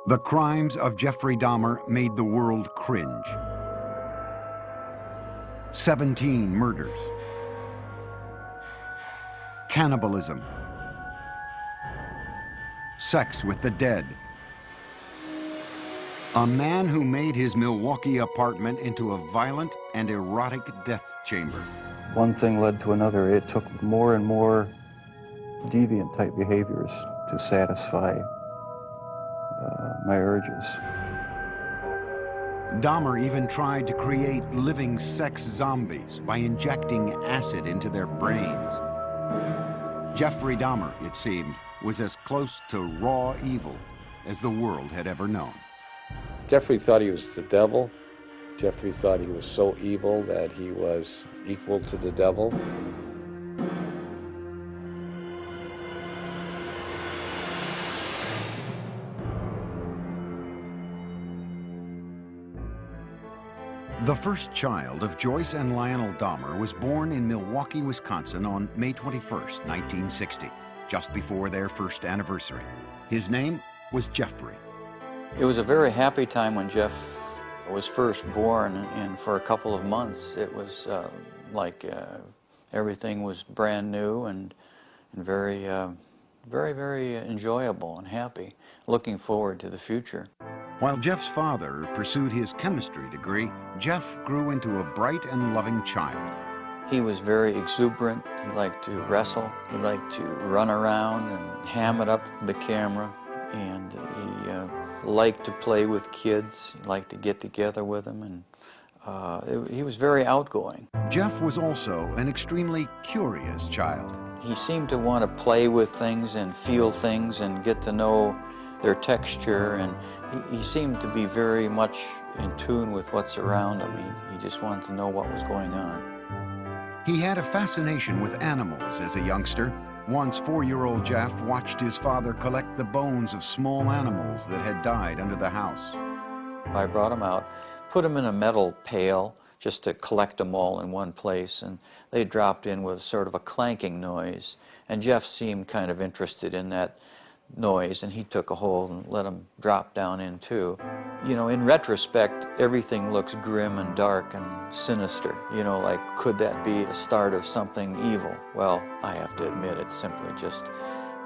The crimes of Jeffrey Dahmer made the world cringe. 17 murders. Cannibalism. Sex with the dead. A man who made his Milwaukee apartment into a violent and erotic death chamber. One thing led to another. It took more and more deviant type behaviors to satisfy my urges. Dahmer even tried to create living sex zombies by injecting acid into their brains. Jeffrey Dahmer, it seemed, was as close to raw evil as the world had ever known. Jeffrey thought he was the devil. Jeffrey thought he was so evil that he was equal to the devil. The first child of Joyce and Lionel Dahmer was born in Milwaukee, Wisconsin on May 21st, 1960, just before their first anniversary. His name was Jeffrey. It was a very happy time when Jeff was first born, and for a couple of months it was like everything was brand new and very, very enjoyable and happy, looking forward to the future. While Jeff's father pursued his chemistry degree, Jeff grew into a bright and loving child. He was very exuberant. He liked to wrestle. He liked to run around and ham it up for the camera. And he liked to play with kids. He liked to get together with them. And he was very outgoing. Jeff was also an extremely curious child. He seemed to want to play with things and feel things and get to know their texture, and he seemed to be very much in tune with what's around him. He just wanted to know what was going on. He had a fascination with animals as a youngster. Once 4-year-old Jeff watched his father collect the bones of small animals that had died under the house. I brought him out, put him in a metal pail just to collect them all in one place, and they dropped in with sort of a clanking noise, and Jeff seemed kind of interested in that noise, and he took a hold and let them drop down in too. You know, in retrospect, everything looks grim and dark and sinister. You know, like, could that be the start of something evil? Well, I have to admit, it's simply just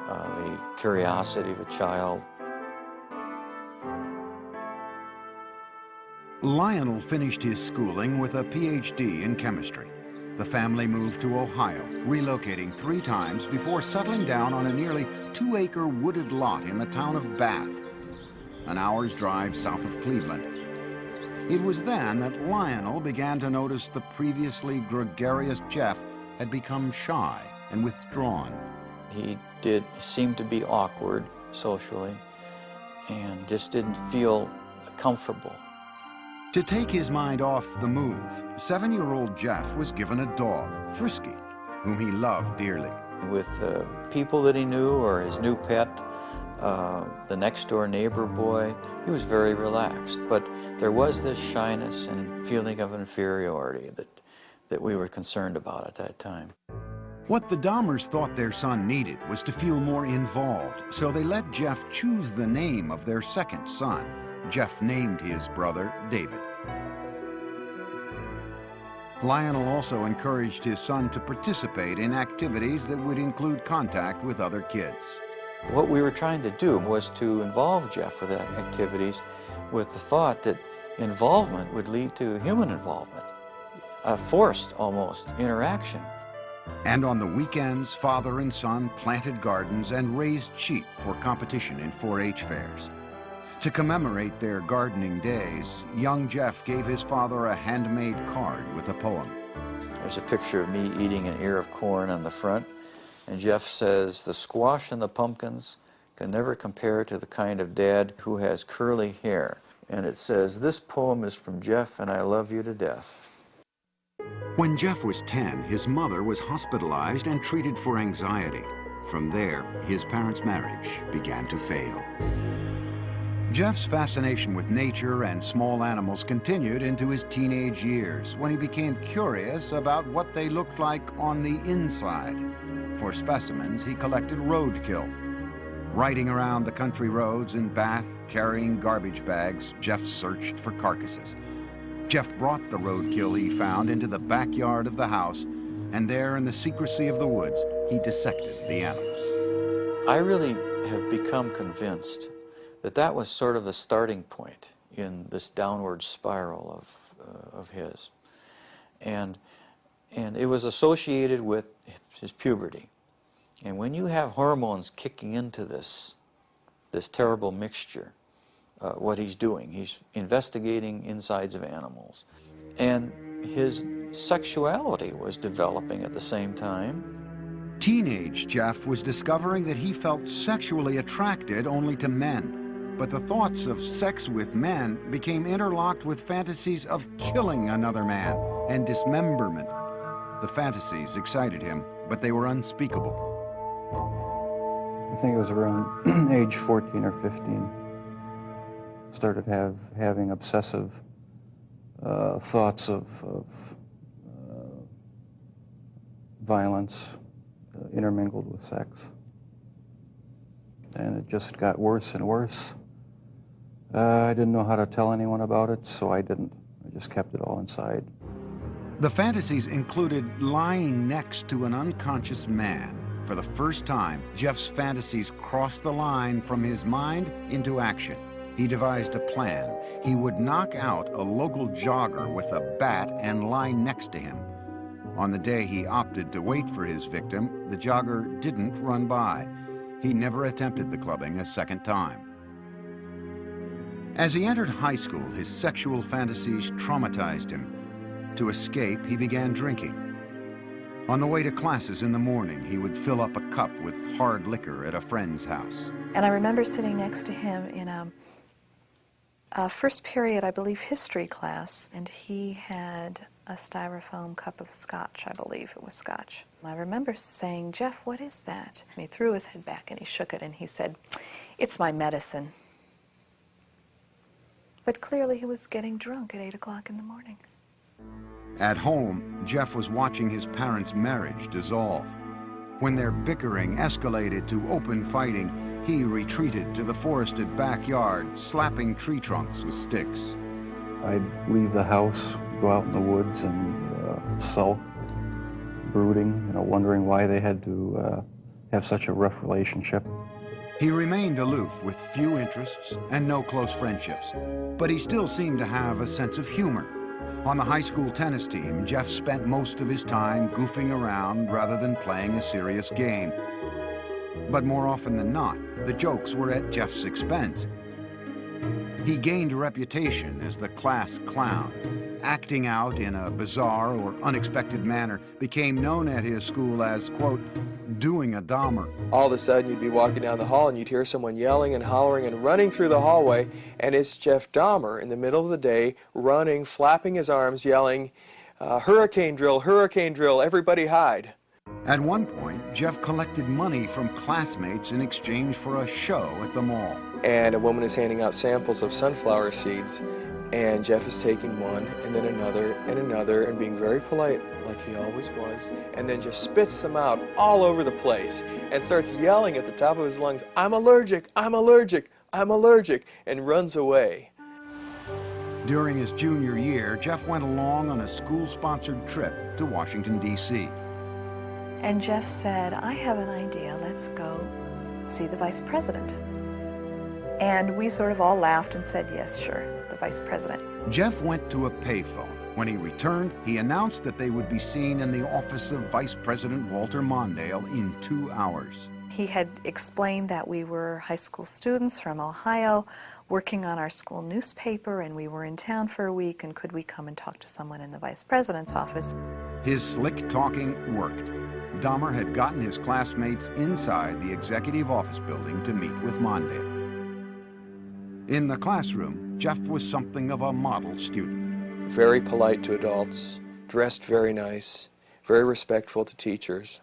the curiosity of a child. Lionel finished his schooling with a PhD in chemistry. The family moved to Ohio, relocating 3 times before settling down on a nearly 2-acre wooded lot in the town of Bath, an hour's drive south of Cleveland. It was then that Lionel began to notice the previously gregarious Jeff had become shy and withdrawn. He did seem to be awkward socially and just didn't feel comfortable. To take his mind off the move, 7-year-old Jeff was given a dog, Frisky, whom he loved dearly. With people that he knew or his new pet, the next-door neighbor boy, he was very relaxed. But there was this shyness and feeling of inferiority that we were concerned about at that time. What the Dahmers thought their son needed was to feel more involved, so they let Jeff choose the name of their second son. Jeff named his brother David. Lionel also encouraged his son to participate in activities that would include contact with other kids. What we were trying to do was to involve Jeff with that activities with the thought that involvement would lead to human involvement, a forced, almost, interaction. And on the weekends, father and son planted gardens and raised sheep for competition in 4-H fairs. To commemorate their gardening days, young Jeff gave his father a handmade card with a poem. There's a picture of me eating an ear of corn on the front, and Jeff says, "The squash and the pumpkins can never compare to the kind of dad who has curly hair." And it says, "This poem is from Jeff, and I love you to death." When Jeff was 10, his mother was hospitalized and treated for anxiety. From there, his parents' marriage began to fail. Jeff's fascination with nature and small animals continued into his teenage years, when he became curious about what they looked like on the inside. For specimens, he collected roadkill. Riding around the country roads in Bath, carrying garbage bags, Jeff searched for carcasses. Jeff brought the roadkill he found into the backyard of the house, and there in the secrecy of the woods, he dissected the animals. I really have become convinced that that was sort of the starting point in this downward spiral of his. And it was associated with his puberty. And when you have hormones kicking into this terrible mixture, what he's doing, he's investigating insides of animals. And his sexuality was developing at the same time. Teenage Jeff was discovering that he felt sexually attracted only to men. But the thoughts of sex with men became interlocked with fantasies of killing another man and dismemberment. The fantasies excited him, but they were unspeakable. I think it was around age 14 or 15. Started having obsessive thoughts of violence intermingled with sex. And it just got worse and worse. I didn't know how to tell anyone about it, so I didn't. I just kept it all inside. The fantasies included lying next to an unconscious man. For the first time, Jeff's fantasies crossed the line from his mind into action. He devised a plan. He would knock out a local jogger with a bat and lie next to him. On the day he opted to wait for his victim, the jogger didn't run by. He never attempted the clubbing a second time. As he entered high school, his sexual fantasies traumatized him. To escape, he began drinking. On the way to classes in the morning, he would fill up a cup with hard liquor at a friend's house. And I remember sitting next to him in a first period, I believe, history class, and he had a styrofoam cup of scotch, I believe it was scotch. I remember saying, "Jeff, what is that?" And he threw his head back and he shook it and he said, "It's my medicine." But clearly he was getting drunk at 8 o'clock in the morning. At home, Jeff was watching his parents' marriage dissolve. When their bickering escalated to open fighting, he retreated to the forested backyard, slapping tree trunks with sticks. I'd leave the house, go out in the woods and sulk, brooding, wondering why they had to have such a rough relationship. He remained aloof with few interests and no close friendships, but he still seemed to have a sense of humor. On the high school tennis team, Jeff spent most of his time goofing around rather than playing a serious game. But more often than not, the jokes were at Jeff's expense. He gained a reputation as the class clown. Acting out in a bizarre or unexpected manner became known at his school as, quote, doing a Dahmer. All of a sudden you'd be walking down the hall and you'd hear someone yelling and hollering and running through the hallway, and it's Jeff Dahmer in the middle of the day, running, flapping his arms, yelling, hurricane drill, everybody hide. At one point, Jeff collected money from classmates in exchange for a show at the mall. And a woman is handing out samples of sunflower seeds, and Jeff is taking one and then another and being very polite like he always was, and then just spits them out all over the place and starts yelling at the top of his lungs, "I'm allergic, I'm allergic, I'm allergic," and runs away. During his junior year, Jeff went along on a school-sponsored trip to Washington, D.C. And Jeff said, "I have an idea, let's go see the vice president." And we sort of all laughed and said, "Yes, sure, the vice president." Jeff went to a payphone. When he returned, he announced that they would be seen in the office of Vice President Walter Mondale in 2 hours. He had explained that we were high school students from Ohio working on our school newspaper, and we were in town for a week, and could we come and talk to someone in the vice president's office? His slick talking worked. Dahmer had gotten his classmates inside the executive office building to meet with Mondale. In the classroom, Jeff was something of a model student. Very polite to adults, dressed very nice, very respectful to teachers.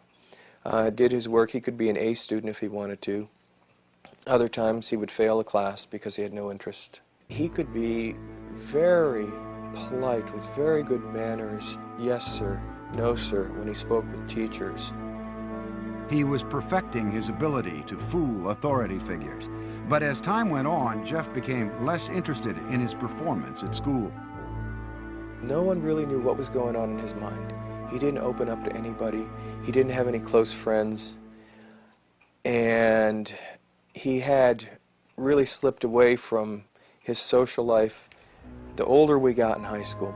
Did his work. He could be an A student if he wanted to. Other times he would fail a class because he had no interest. He could be very polite with very good manners, yes sir, no sir, when he spoke with teachers. He was perfecting his ability to fool authority figures. But as time went on, Jeff became less interested in his performance at school. No one really knew what was going on in his mind. He didn't open up to anybody. He didn't have any close friends. And he had really slipped away from his social life the older we got in high school.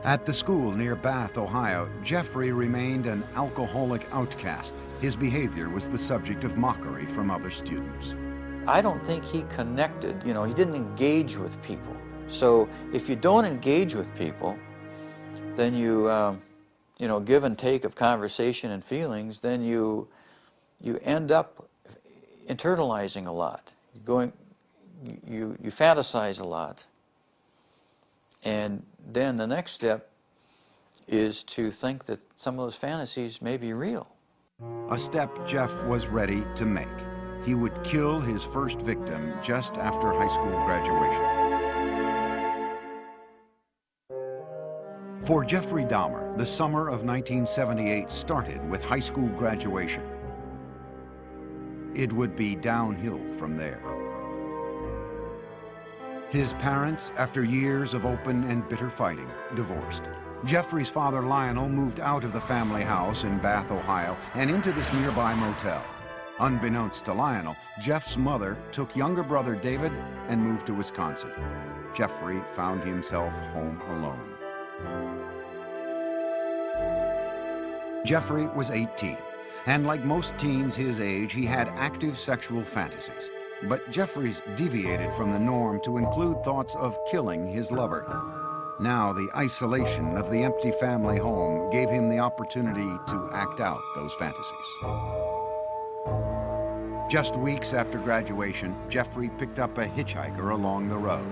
At the school near Bath, Ohio, Jeffrey remained an alcoholic outcast. His behavior was the subject of mockery from other students. I don't think he connected, he didn't engage with people. So if you don't engage with people, then you give and take of conversation and feelings, then you end up internalizing a lot. You fantasize a lot. And then the next step is to think that some of those fantasies may be real. A step Jeff was ready to make. He would kill his first victim just after high school graduation. For Jeffrey Dahmer, the summer of 1978 started with high school graduation. It would be downhill from there. His parents, after years of open and bitter fighting, divorced. Jeffrey's father, Lionel, moved out of the family house in Bath, Ohio, and into this nearby motel. Unbeknownst to Lionel, Jeff's mother took younger brother David and moved to Wisconsin. Jeffrey found himself home alone. Jeffrey was 18, and like most teens his age, he had active sexual fantasies. But Jeffrey's deviated from the norm to include thoughts of killing his lover. Now the isolation of the empty family home gave him the opportunity to act out those fantasies. Just weeks after graduation, Jeffrey picked up a hitchhiker along the road.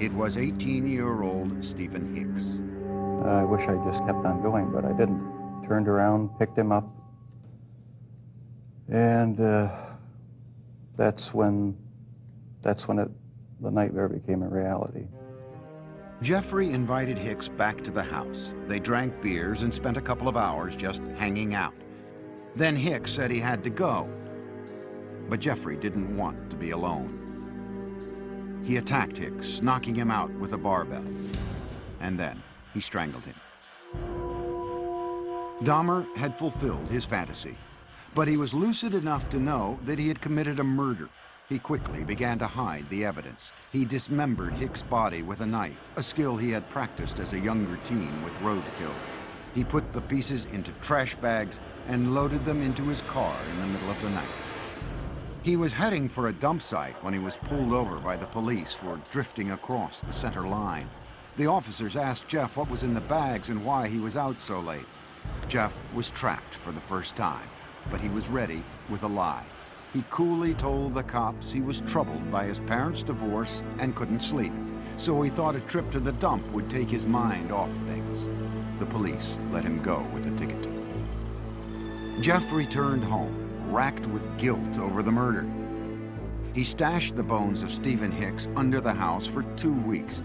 It was 18-year-old Stephen Hicks. I wish I just kept on going, but I didn't. Turned around, picked him up, and that's when the nightmare became a reality. Jeffrey invited Hicks back to the house. They drank beers and spent a couple of hours just hanging out. Then Hicks said he had to go, but Jeffrey didn't want to be alone. He attacked Hicks, knocking him out with a barbell, and then he strangled him. Dahmer had fulfilled his fantasy, but he was lucid enough to know that he had committed a murder. He quickly began to hide the evidence. He dismembered Hicks' body with a knife, a skill he had practiced as a younger teen with roadkill. He put the pieces into trash bags and loaded them into his car in the middle of the night. He was heading for a dump site when he was pulled over by the police for drifting across the center line. The officers asked Jeff what was in the bags and why he was out so late. Jeff was trapped for the first time, but he was ready with a lie. He coolly told the cops he was troubled by his parents' divorce and couldn't sleep, so he thought a trip to the dump would take his mind off things. The police let him go with a ticket. Jeff returned home, racked with guilt over the murder. He stashed the bones of Stephen Hicks under the house for 2 weeks.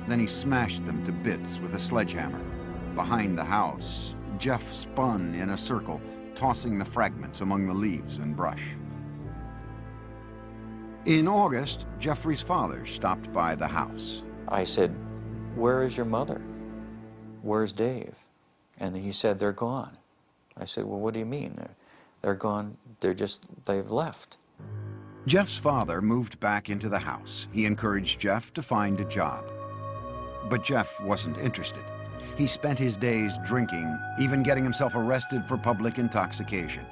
Then he smashed them to bits with a sledgehammer. Behind the house, Jeff spun in a circle, tossing the fragments among the leaves and brush. In August, Jeffrey's father stopped by the house. I said, "Where is your mother? Where's Dave?" And he said, "They're gone." I said, "Well, what do you mean? They're gone, they've left." Jeff's father moved back into the house. He encouraged Jeff to find a job. But Jeff wasn't interested. He spent his days drinking, even getting himself arrested for public intoxication.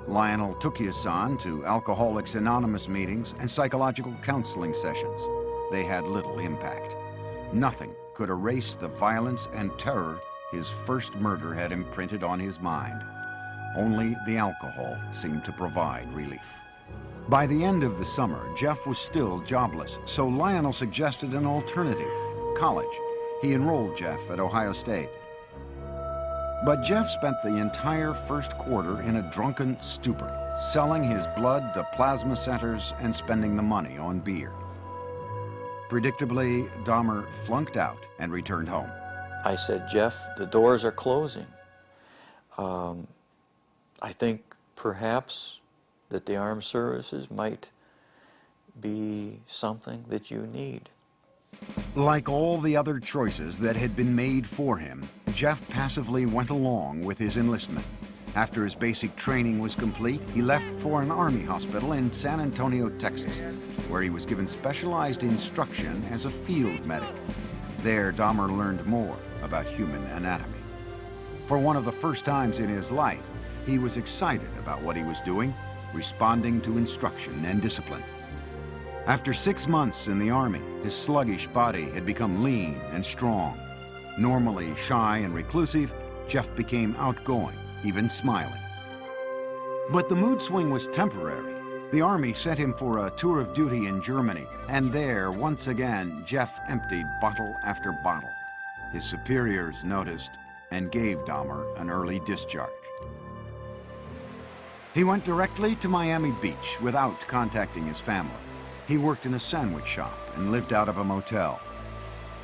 Lionel took his son to Alcoholics Anonymous meetings and psychological counseling sessions. They had little impact. Nothing could erase the violence and terror his first murder had imprinted on his mind. Only the alcohol seemed to provide relief. By the end of the summer, Jeff was still jobless, so Lionel suggested an alternative, college. He enrolled Jeff at Ohio State. But Jeff spent the entire first quarter in a drunken stupor, selling his blood to plasma centers and spending the money on beer. Predictably, Dahmer flunked out and returned home. I said, "Jeff, the doors are closing. I think perhaps that the armed services might be something that you need. Like all the other choices that had been made for him, Jeff passively went along with his enlistment. After his basic training was complete, he left for an Army hospital in San Antonio, Texas, where he was given specialized instruction as a field medic. There, Dahmer learned more about human anatomy. For one of the first times in his life, he was excited about what he was doing, responding to instruction and discipline. After 6 months in the Army, his sluggish body had become lean and strong. Normally shy and reclusive, Jeff became outgoing, even smiling. But the mood swing was temporary. The Army sent him for a tour of duty in Germany, and there, once again, Jeff emptied bottle after bottle. His superiors noticed and gave Dahmer an early discharge. He went directly to Miami Beach without contacting his family. He worked in a sandwich shop and lived out of a motel.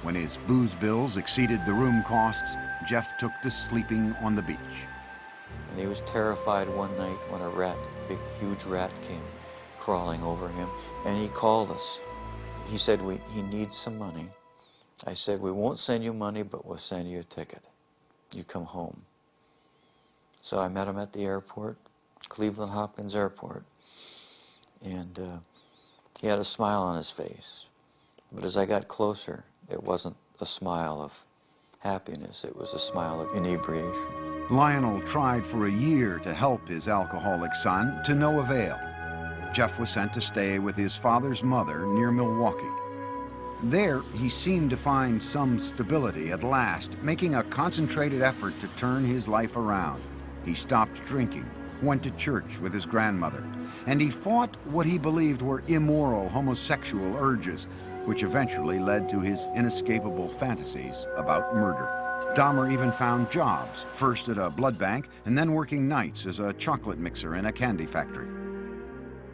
When his booze bills exceeded the room costs, Jeff took to sleeping on the beach. And he was terrified one night when a rat, big huge rat, came crawling over him, and he called us. He said, he needs some money. I said, we won't send you money, but we'll send you a ticket. You come home. So I met him at the airport, Cleveland Hopkins Airport, and he had a smile on his face. But as I got closer, it wasn't a smile of happiness, it was a smile of inebriation. Lionel tried for a year to help his alcoholic son, to no avail. Jeff was sent to stay with his father's mother near Milwaukee. There, he seemed to find some stability at last, making a concentrated effort to turn his life around. He stopped drinking, went to church with his grandmother, and he fought what he believed were immoral homosexual urges, which eventually led to his inescapable fantasies about murder. Dahmer even found jobs, first at a blood bank and then working nights as a chocolate mixer in a candy factory.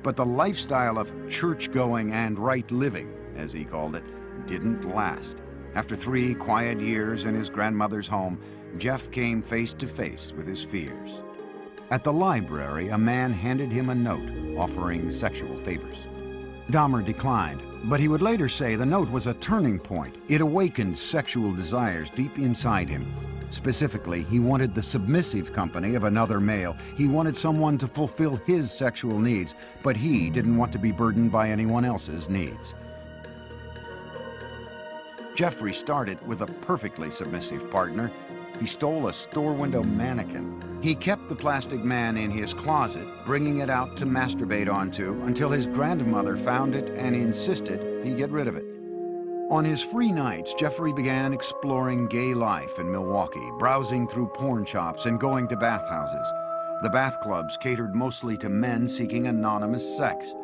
But the lifestyle of church-going and right living, as he called it, didn't last. After 3 quiet years in his grandmother's home, Jeff came face to face with his fears. At the library, a man handed him a note offering sexual favors. Dahmer declined, but he would later say the note was a turning point. It awakened sexual desires deep inside him. Specifically, he wanted the submissive company of another male. He wanted someone to fulfill his sexual needs, but he didn't want to be burdened by anyone else's needs. Jeffrey started with a perfectly submissive partner. He stole a store window mannequin. He kept the plastic man in his closet, bringing it out to masturbate onto until his grandmother found it and insisted he get rid of it. On his free nights, Jeffrey began exploring gay life in Milwaukee, browsing through porn shops and going to bathhouses. The bath clubs catered mostly to men seeking anonymous sex.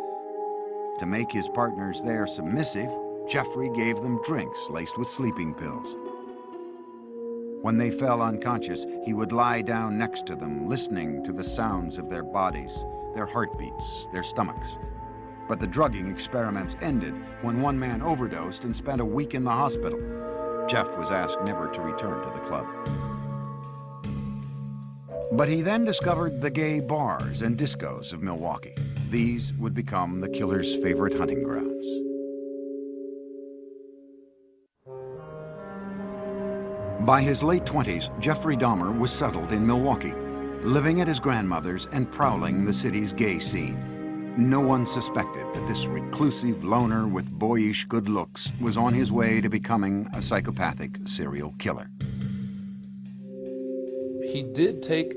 To make his partners there submissive, Jeffrey gave them drinks laced with sleeping pills. When they fell unconscious, he would lie down next to them, listening to the sounds of their bodies, their heartbeats, their stomachs. But the drugging experiments ended when one man overdosed and spent a week in the hospital. Jeff was asked never to return to the club. But he then discovered the gay bars and discos of Milwaukee. These would become the killer's favorite hunting grounds. By his late 20s, Jeffrey Dahmer was settled in Milwaukee, living at his grandmother's and prowling the city's gay scene. No one suspected that this reclusive loner with boyish good looks was on his way to becoming a psychopathic serial killer. He did take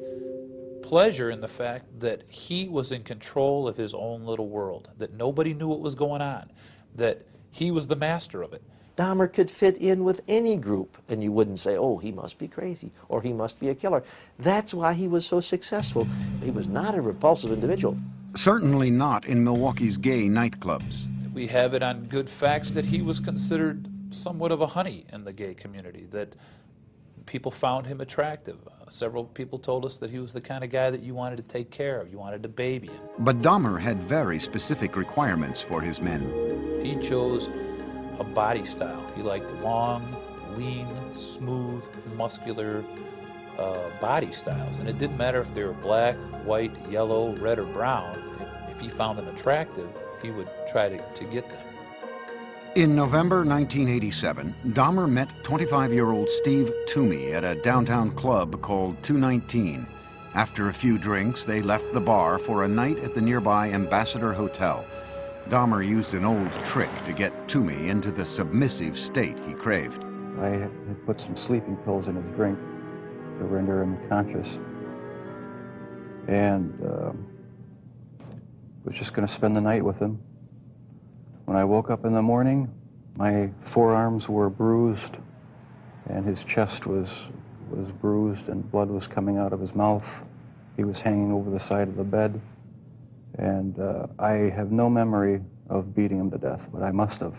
pleasure in the fact that he was in control of his own little world, that nobody knew what was going on, that he was the master of it. Dahmer could fit in with any group, and you wouldn't say, oh, he must be crazy, or he must be a killer. That's why he was so successful. He was not a repulsive individual. Certainly not in Milwaukee's gay nightclubs. We have it on good facts that he was considered somewhat of a honey in the gay community, that people found him attractive. Several people told us that he was the kind of guy that you wanted to take care of, you wanted to baby him. But Dahmer had very specific requirements for his men. He chose a body style. He liked long, lean, smooth, muscular, body styles, and it didn't matter if they were black, white, yellow, red, or brown. If he found them attractive, he would try to get them. In November 1987, Dahmer met 25-year-old Steve Toomey at a downtown club called 219. After a few drinks, they left the bar for a night at the nearby Ambassador Hotel. Dahmer used an old trick to get Toomey into the submissive state he craved. I had put some sleeping pills in his drink to render him conscious, and was just going to spend the night with him. When I woke up in the morning, my forearms were bruised, and his chest was bruised, and blood was coming out of his mouth. He was hanging over the side of the bed, and I have no memory of beating him to death, but I must have.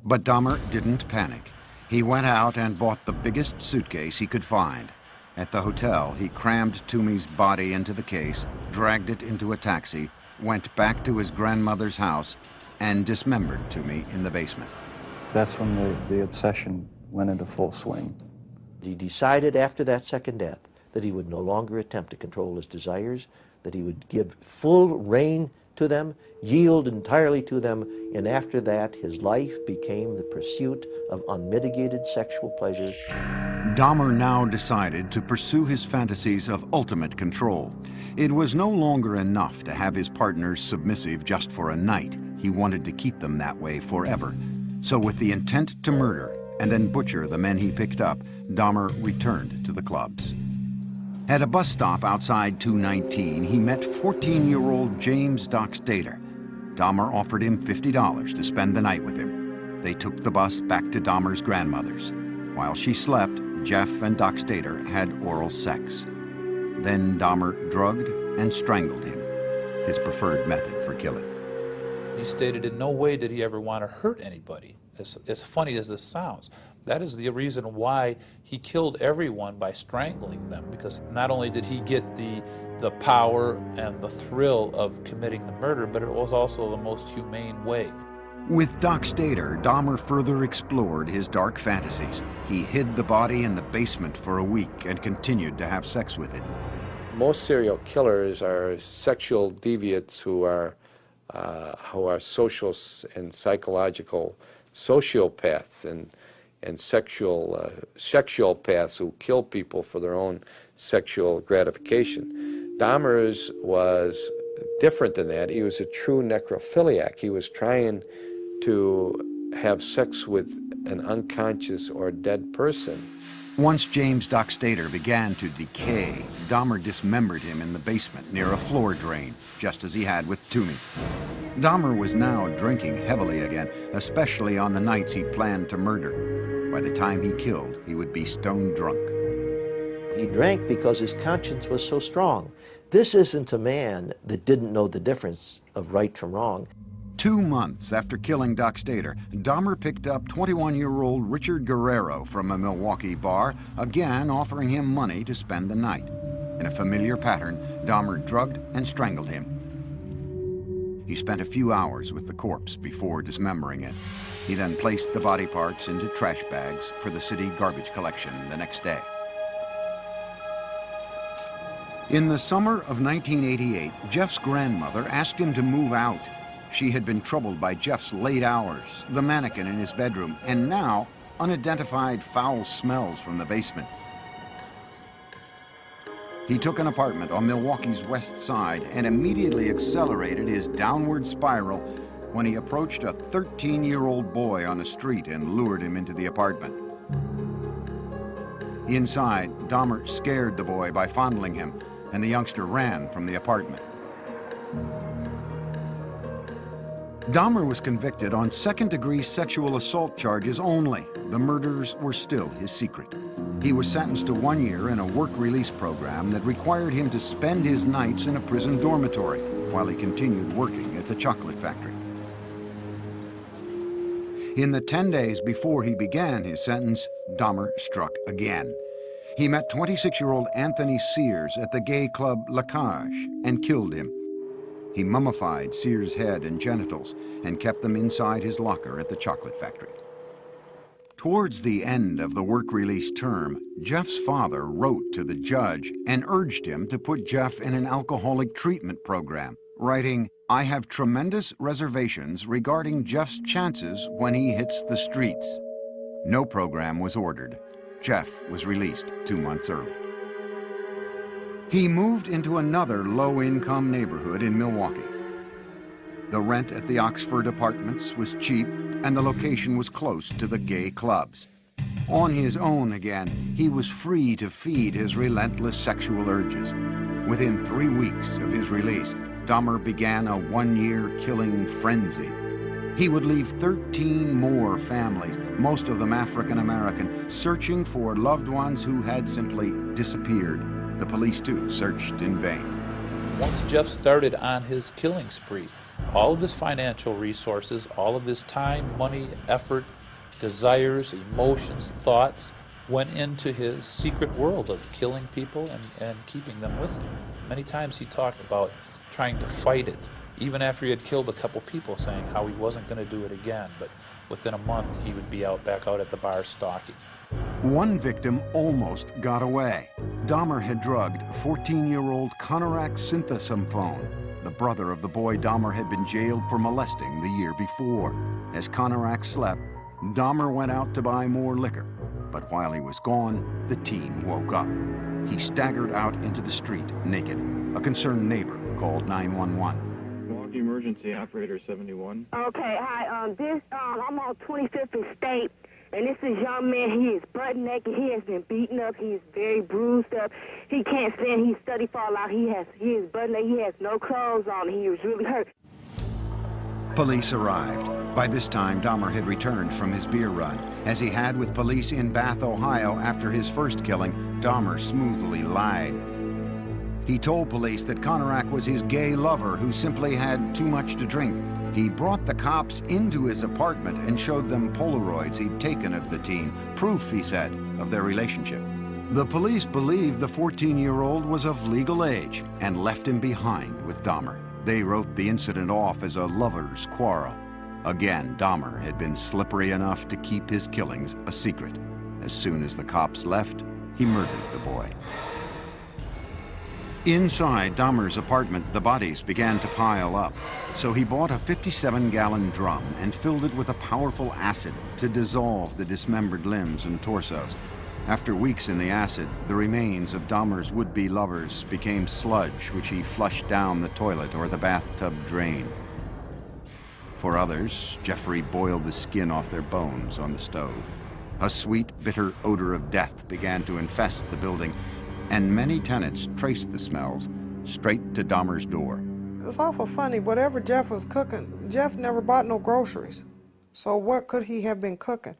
But Dahmer didn't panic. He went out and bought the biggest suitcase he could find. At the hotel, he crammed Toomey's body into the case, dragged it into a taxi, went back to his grandmother's house, and dismembered Toomey in the basement. That's when the obsession went into full swing. He decided after that second death that he would no longer attempt to control his desires, that he would give full rein to them, yield entirely to them, and after that his life became the pursuit of unmitigated sexual pleasure. Dahmer now decided to pursue his fantasies of ultimate control. It was no longer enough to have his partners submissive just for a night. He wanted to keep them that way forever. So with the intent to murder and then butcher the men he picked up, Dahmer returned to the clubs. At a bus stop outside 219, he met 14-year-old James Dockstader. Dahmer offered him $50 to spend the night with him. They took the bus back to Dahmer's grandmother's. While she slept, Jeff and Dockstader had oral sex. Then Dahmer drugged and strangled him, his preferred method for killing. He stated in no way did he ever want to hurt anybody, as funny as this sounds. That is the reason why he killed everyone by strangling them, because not only did he get the power and the thrill of committing the murder, but it was also the most humane way. With Dockstader, Dahmer further explored his dark fantasies. He hid the body in the basement for a week and continued to have sex with it. Most serial killers are sexual deviants who are social and psychological sociopaths and sexual-paths who kill people for their own sexual gratification. Dahmer's was different than that. He was a true necrophiliac. He was trying to have sex with an unconscious or dead person. Once James Dockstader began to decay, Dahmer dismembered him in the basement near a floor drain, just as he had with Toomey. Dahmer was now drinking heavily again, especially on the nights he planned to murder. By the time he killed, he would be stone drunk. He drank because his conscience was so strong. This isn't a man that didn't know the difference of right from wrong. 2 months after killing Dockstader, Dahmer picked up 21-year-old Richard Guerrero from a Milwaukee bar, again offering him money to spend the night. In a familiar pattern, Dahmer drugged and strangled him. He spent a few hours with the corpse before dismembering it. He then placed the body parts into trash bags for the city garbage collection the next day. In the summer of 1988, Jeff's grandmother asked him to move out. She had been troubled by Jeff's late hours, the mannequin in his bedroom, and now unidentified foul smells from the basement. He took an apartment on Milwaukee's west side and immediately accelerated his downward spiral when he approached a 13-year-old boy on the street and lured him into the apartment. Inside, Dahmer scared the boy by fondling him, and the youngster ran from the apartment. Dahmer was convicted on second-degree sexual assault charges only. The murders were still his secret. He was sentenced to 1 year in a work-release program that required him to spend his nights in a prison dormitory while he continued working at the chocolate factory. In the 10 days before he began his sentence, Dahmer struck again. He met 26-year-old Anthony Sears at the gay club La Cage and killed him. He mummified Sears' head and genitals and kept them inside his locker at the chocolate factory. Towards the end of the work release term, Jeff's father wrote to the judge and urged him to put Jeff in an alcoholic treatment program, writing, "I have tremendous reservations regarding Jeff's chances when he hits the streets." No program was ordered. Jeff was released 2 months early. He moved into another low-income neighborhood in Milwaukee. The rent at the Oxford Apartments was cheap, and the location was close to the gay clubs. On his own again, he was free to feed his relentless sexual urges. Within 3 weeks of his release, Dahmer began a 1-year killing frenzy. He would leave 13 more families, most of them African American, searching for loved ones who had simply disappeared. The police, too, searched in vain. Once Jeff started on his killing spree, all of his financial resources, all of his time, money, effort, desires, emotions, thoughts went into his secret world of killing people and keeping them with him. Many times he talked about trying to fight it, even after he had killed a couple people, saying how he wasn't going to do it again, but within a month he would be back out at the bar stalking. One victim almost got away. Dahmer had drugged 14-year-old Konorak Synthesomphone, the brother of the boy Dahmer had been jailed for molesting the year before. As Konorak slept, Dahmer went out to buy more liquor. But while he was gone, the teen woke up. He staggered out into the street naked. A concerned neighbor called 911. Milwaukee Emergency Operator 71. Okay, hi. I'm on 25th and State, and this is a young man. He is butt naked. He has been beaten up. He is very bruised up. He can't stand. He's study fall out. He is butt naked. He has no clothes on. He was really hurt. Police arrived. By this time, Dahmer had returned from his beer run. As he had with police in Bath, Ohio after his first killing, Dahmer smoothly lied. He told police that Konorak was his gay lover who simply had too much to drink. He brought the cops into his apartment and showed them Polaroids he'd taken of the teen, proof, he said, of their relationship. The police believed the 14-year-old was of legal age and left him behind with Dahmer. They wrote the incident off as a lover's quarrel. Again, Dahmer had been slippery enough to keep his killings a secret. As soon as the cops left, he murdered the boy. Inside Dahmer's apartment, the bodies began to pile up. So he bought a 57-gallon drum and filled it with a powerful acid to dissolve the dismembered limbs and torsos. After weeks in the acid, the remains of Dahmer's would-be lovers became sludge, which he flushed down the toilet or the bathtub drain. For others, Jeffrey boiled the skin off their bones on the stove. A sweet, bitter odor of death began to infest the building, and many tenants traced the smells straight to Dahmer's door. It's awful funny. Whatever Jeff was cooking, Jeff never bought no groceries. So what could he have been cooking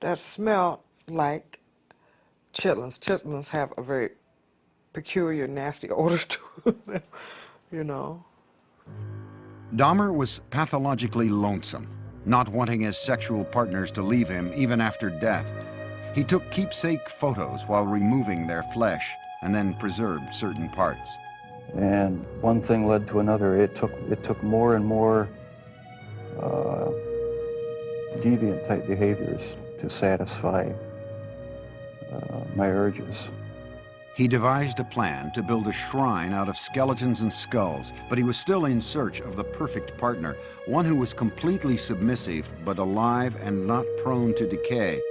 that smelled like chitlins? Chitlins have a very peculiar, nasty odor to them, you know. Dahmer was pathologically lonesome, not wanting his sexual partners to leave him even after death. He took keepsake photos while removing their flesh and then preserved certain parts. And one thing led to another. It took more and more deviant type behaviors to satisfy my urges. He devised a plan to build a shrine out of skeletons and skulls, but he was still in search of the perfect partner, one who was completely submissive but alive and not prone to decay.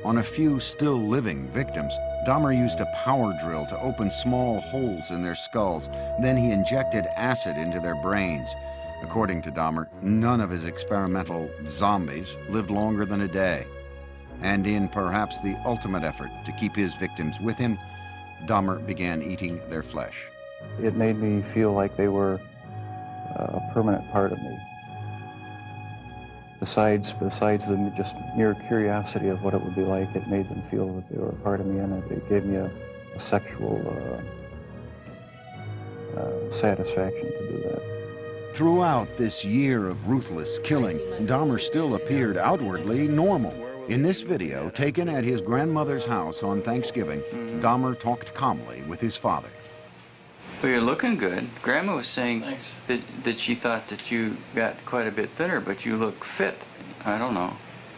On a few still living victims, Dahmer used a power drill to open small holes in their skulls. Then he injected acid into their brains. According to Dahmer, none of his experimental zombies lived longer than a day. And in perhaps the ultimate effort to keep his victims with him, Dahmer began eating their flesh. It made me feel like they were a permanent part of me. Besides the just mere curiosity of what it would be like, it made them feel that they were a part of me, and it gave me a sexual satisfaction to do that. Throughout this year of ruthless killing, Dahmer still appeared outwardly normal. In this video, taken at his grandmother's house on Thanksgiving, Dahmer talked calmly with his father. Well, you're looking good. Grandma was saying that she thought that you got quite a bit thinner, but you look fit. I don't know.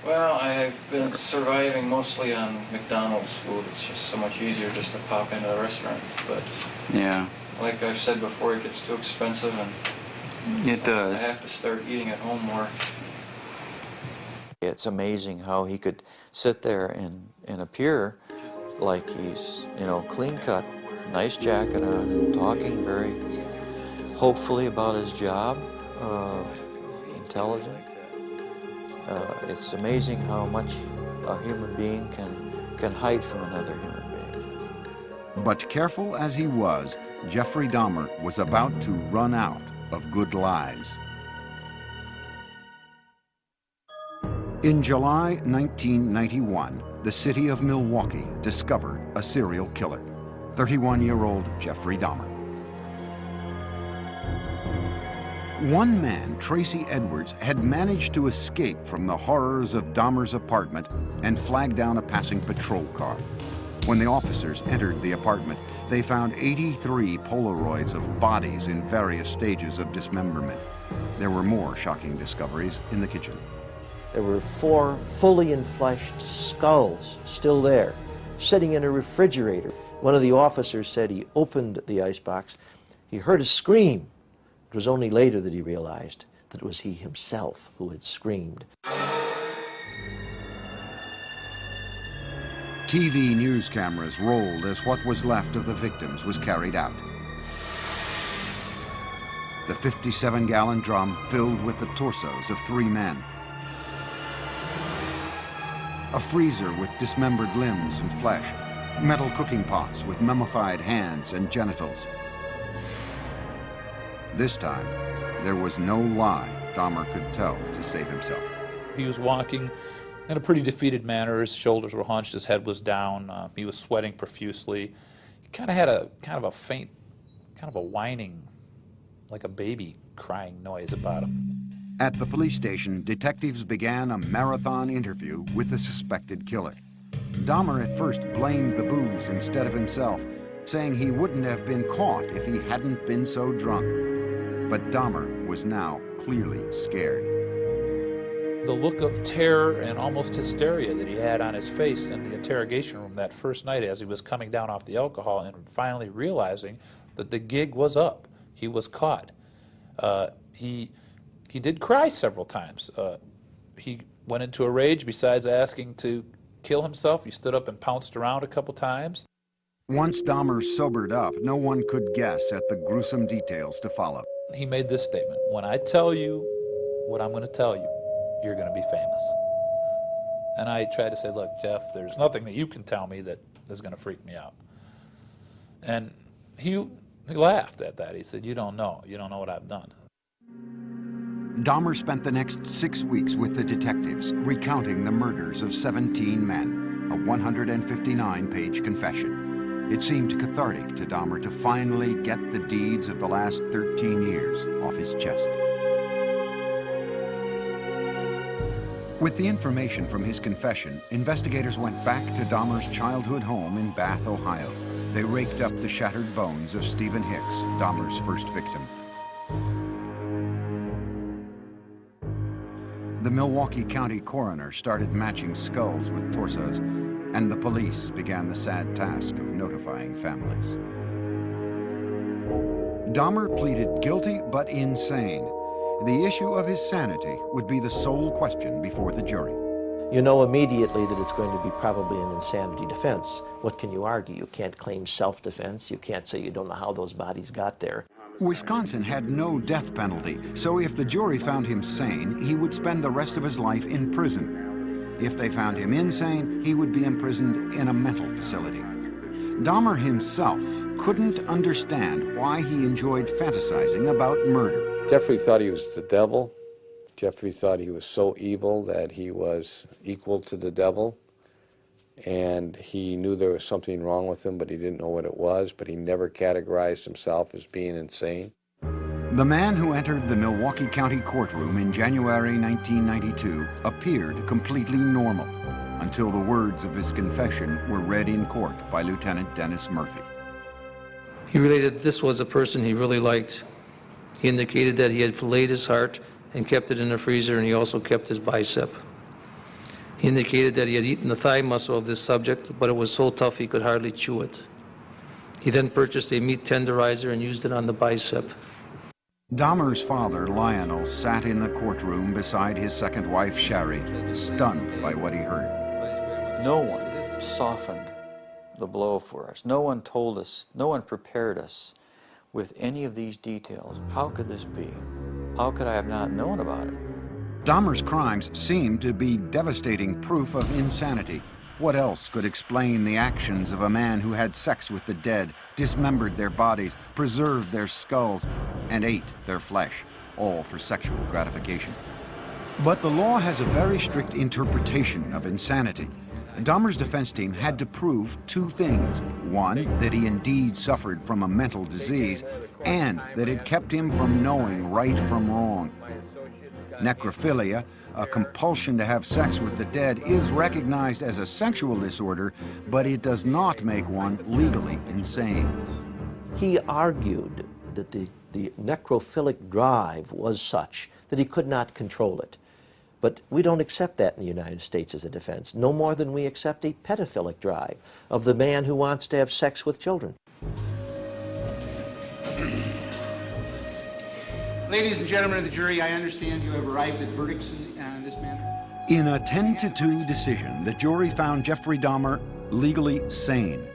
Well, I've been surviving mostly on McDonald's food. It's just so much easier just to pop into the restaurant. But yeah, like I've said before, it gets too expensive, and it does. I have to start eating at home more. It's amazing how he could sit there and appear like he's, you know, clean cut, nice jacket on, and talking very hopefully about his job, intelligent. It's amazing how much a human being can hide from another human being. But careful as he was, Jeffrey Dahmer was about to run out of good lies. In July 1991, the city of Milwaukee discovered a serial killer, 31-year-old Jeffrey Dahmer. One man, Tracy Edwards, had managed to escape from the horrors of Dahmer's apartment and flag down a passing patrol car. When the officers entered the apartment, they found 83 Polaroids of bodies in various stages of dismemberment. There were more shocking discoveries in the kitchen. There were 4 fully enfleshed skulls still there, sitting in a refrigerator. One of the officers said he opened the icebox. He heard a scream. It was only later that he realized that it was he himself who had screamed. TV news cameras rolled as what was left of the victims was carried out. The 57-gallon drum filled with the torsos of 3 men. A freezer with dismembered limbs and flesh. Metal cooking pots with mummified hands and genitals. This time, there was no lie Dahmer could tell to save himself. He was walking in a pretty defeated manner. His shoulders were hunched, his head was down, he was sweating profusely. He kind of had a faint, kind of a whining, like a baby crying noise about him. At the police station, detectives began a marathon interview with the suspected killer. Dahmer at first blamed the booze instead of himself, saying he wouldn't have been caught if he hadn't been so drunk. But Dahmer was now clearly scared. The look of terror and almost hysteria that he had on his face in the interrogation room that first night as he was coming down off the alcohol and finally realizing that the gig was up. He was caught. He did cry several times. He went into a rage. Besides asking to kill himself, he stood up and pounced around a couple times. Once Dahmer sobered up, no one could guess at the gruesome details to follow. He made this statement: when I tell you what I'm going to tell you, you're going to be famous. And I tried to say, look, Jeff, there's nothing that you can tell me that is going to freak me out. And he laughed at that. He said, you don't know what I've done. Dahmer spent the next 6 weeks with the detectives, recounting the murders of 17 men, a 159-page confession. It seemed cathartic to Dahmer to finally get the deeds of the last 13 years off his chest. With the information from his confession, investigators went back to Dahmer's childhood home in Bath, Ohio. They raked up the shattered bones of Stephen Hicks, Dahmer's first victim. The Milwaukee County coroner started matching skulls with torsos, and the police began the sad task of notifying families. Dahmer pleaded guilty but insane. The issue of his sanity would be the sole question before the jury. You know immediately that it's going to be probably an insanity defense. What can you argue? You can't claim self-defense. You can't say you don't know how those bodies got there. Wisconsin had no death penalty, so if the jury found him sane, he would spend the rest of his life in prison. If they found him insane, he would be imprisoned in a mental facility. Dahmer himself couldn't understand why he enjoyed fantasizing about murder. Jeffrey thought he was the devil. Jeffrey thought he was so evil that he was equal to the devil. And he knew there was something wrong with him, but he didn't know what it was, but he never categorized himself as being insane. The man who entered the Milwaukee County courtroom in January 1992 appeared completely normal until the words of his confession were read in court by Lieutenant Dennis Murphy. He related this was a person he really liked. He indicated that he had filleted his heart and kept it in the freezer, and he also kept his bicep. He indicated that he had eaten the thigh muscle of this subject, but it was so tough he could hardly chew it. He then purchased a meat tenderizer and used it on the bicep. Dahmer's father, Lionel, sat in the courtroom beside his second wife, Sherry, stunned by what he heard. No one softened the blow for us. No one told us, no one prepared us with any of these details. How could this be? How could I have not known about it? Dahmer's crimes seemed to be devastating proof of insanity. What else could explain the actions of a man who had sex with the dead, dismembered their bodies, preserved their skulls, and ate their flesh, all for sexual gratification? But the law has a very strict interpretation of insanity. Dahmer's defense team had to prove two things. One, that he indeed suffered from a mental disease, and that it kept him from knowing right from wrong. Necrophilia, a compulsion to have sex with the dead, is recognized as a sexual disorder, but it does not make one legally insane. He argued that the necrophilic drive was such that he could not control it. But we don't accept that in the United States as a defense, no more than we accept a pedophilic drive of the man who wants to have sex with children. Ladies and gentlemen of the jury, I understand you have arrived at verdicts in this matter. In a 10-2 decision, the jury found Jeffrey Dahmer legally sane.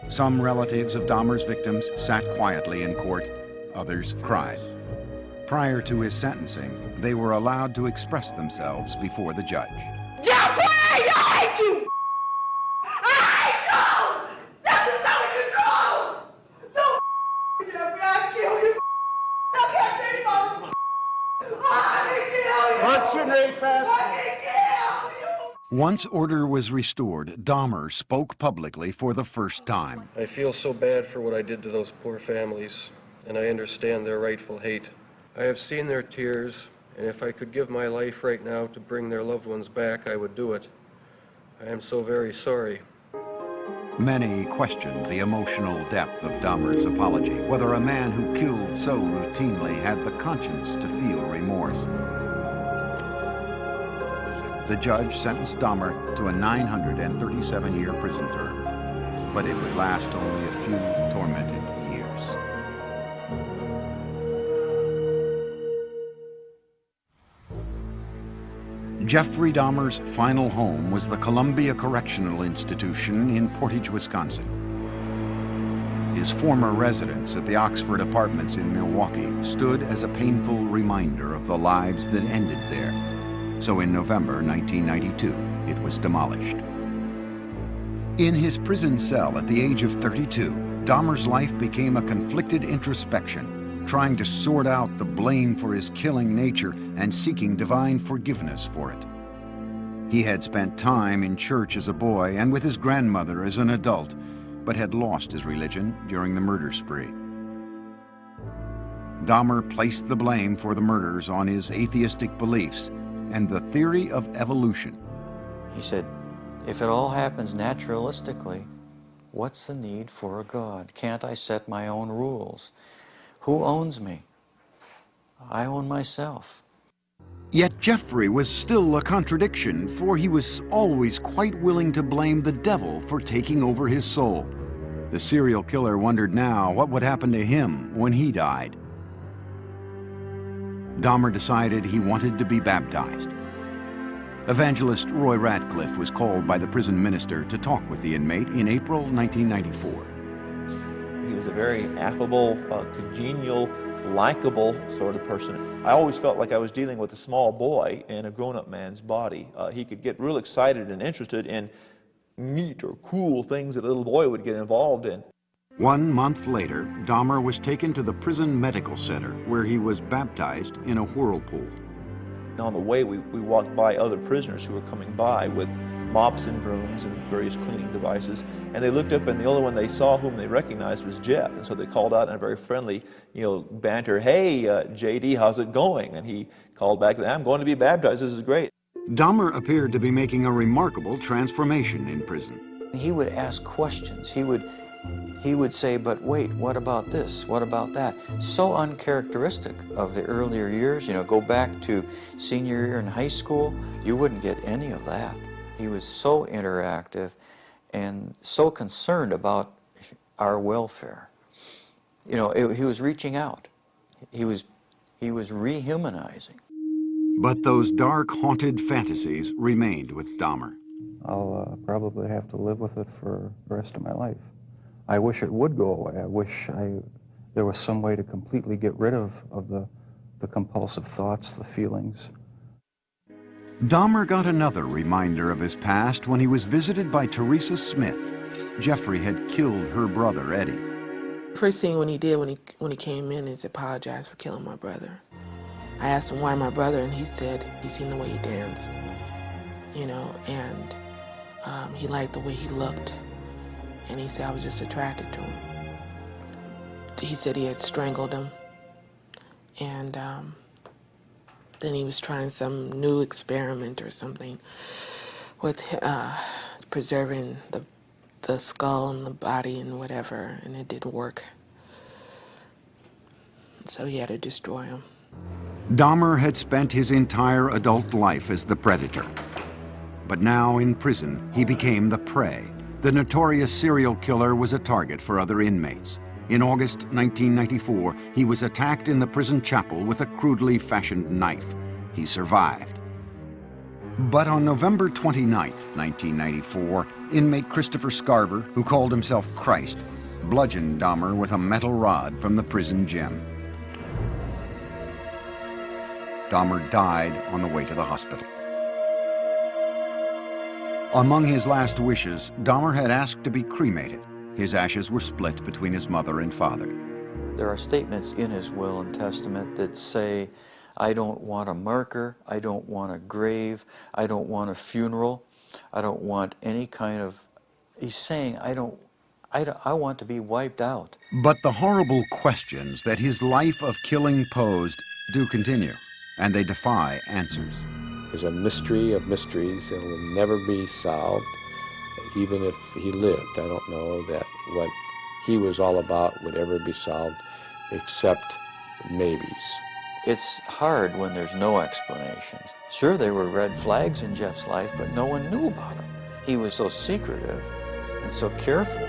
Some relatives of Dahmer's victims sat quietly in court, others cried. Prior to his sentencing, they were allowed to express themselves before the judge. Jeffrey, I hate you! I hate you! This is out of control! Don't Jeffrey, I'll kill you! I can't think about it! I can kill you! Concentrate fast. I can kill you! Once order was restored, Dahmer spoke publicly for the first time. I feel so bad for what I did to those poor families, and I understand their rightful hate. I have seen their tears, and if I could give my life right now to bring their loved ones back, I would do it. I am so very sorry. Many questioned the emotional depth of Dahmer's apology, whether a man who killed so routinely had the conscience to feel remorse. The judge sentenced Dahmer to a 937-year prison term, but it would last only a few tormented years. Jeffrey Dahmer's final home was the Columbia Correctional Institution in Portage, Wisconsin. His former residence at the Oxford Apartments in Milwaukee stood as a painful reminder of the lives that ended there. So in November 1992, it was demolished. In his prison cell at the age of 32, Dahmer's life became a conflicted introspection, trying to sort out the blame for his killing nature and seeking divine forgiveness for it. He had spent time in church as a boy and with his grandmother as an adult, but had lost his religion during the murder spree. Dahmer placed the blame for the murders on his atheistic beliefs and the theory of evolution. He said, if it all happens naturalistically, what's the need for a God? Can't I set my own rules? Who owns me? I own myself. Yet Jeffrey was still a contradiction, for he was always quite willing to blame the devil for taking over his soul. The serial killer wondered now what would happen to him when he died. Dahmer decided he wanted to be baptized. Evangelist Roy Ratcliffe was called by the prison minister to talk with the inmate in April 1994. He was a very affable, congenial, likable sort of person. I always felt like I was dealing with a small boy in a grown-up man's body. He could get real excited and interested in neat or cool things that a little boy would get involved in. 1 month later, Dahmer was taken to the prison medical center, where he was baptized in a whirlpool. On the way, we walked by other prisoners who were coming by with mops and brooms and various cleaning devices, and they looked up, and the only one they saw whom they recognized was Jeff, and so they called out in a very friendly, banter, "Hey, JD, how's it going?" And he called back, "I'm going to be baptized, this is great." Dahmer appeared to be making a remarkable transformation in prison. He would ask questions. He would he would say, but wait, what about this? What about that? So uncharacteristic of the earlier years. You know, go back to senior year in high school, you wouldn't get any of that. He was so interactive and so concerned about our welfare. You know, he was reaching out. He was rehumanizing. But those dark, haunted fantasies remained with Dahmer. I'll probably have to live with it for the rest of my life. I wish it would go away. I wish there was some way to completely get rid of the compulsive thoughts, the feelings. Dahmer got another reminder of his past when he was visited by Teresa Smith. Jeffrey had killed her brother, Eddie. First thing when he did when he came in is apologize for killing my brother. I asked him why my brother, and he said he seen the way he danced, you know, and he liked the way he looked. And he said I was just attracted to him. He said he had strangled him. And then he was trying some new experiment or something with preserving the skull and the body and whatever, and it didn't work. So he had to destroy him. Dahmer had spent his entire adult life as the predator. But now in prison, he became the prey. The notorious serial killer was a target for other inmates. In August 1994, he was attacked in the prison chapel with a crudely fashioned knife. He survived. But on November 29, 1994, inmate Christopher Scarver, who called himself Christ, bludgeoned Dahmer with a metal rod from the prison gym. Dahmer died on the way to the hospital. Among his last wishes, Dahmer had asked to be cremated. His ashes were split between his mother and father. There are statements in his will and testament that say, I don't want a marker, I don't want a grave, I don't want a funeral, I don't want any kind of... He's saying, I want to be wiped out. But the horrible questions that his life of killing posed do continue, and they defy answers. There's a mystery of mysteries that will never be solved. Even if he lived, I don't know that what he was all about would ever be solved, except maybes. It's hard when there's no explanations. Sure, there were red flags in Jeff's life, but no one knew about him. He was so secretive and so careful.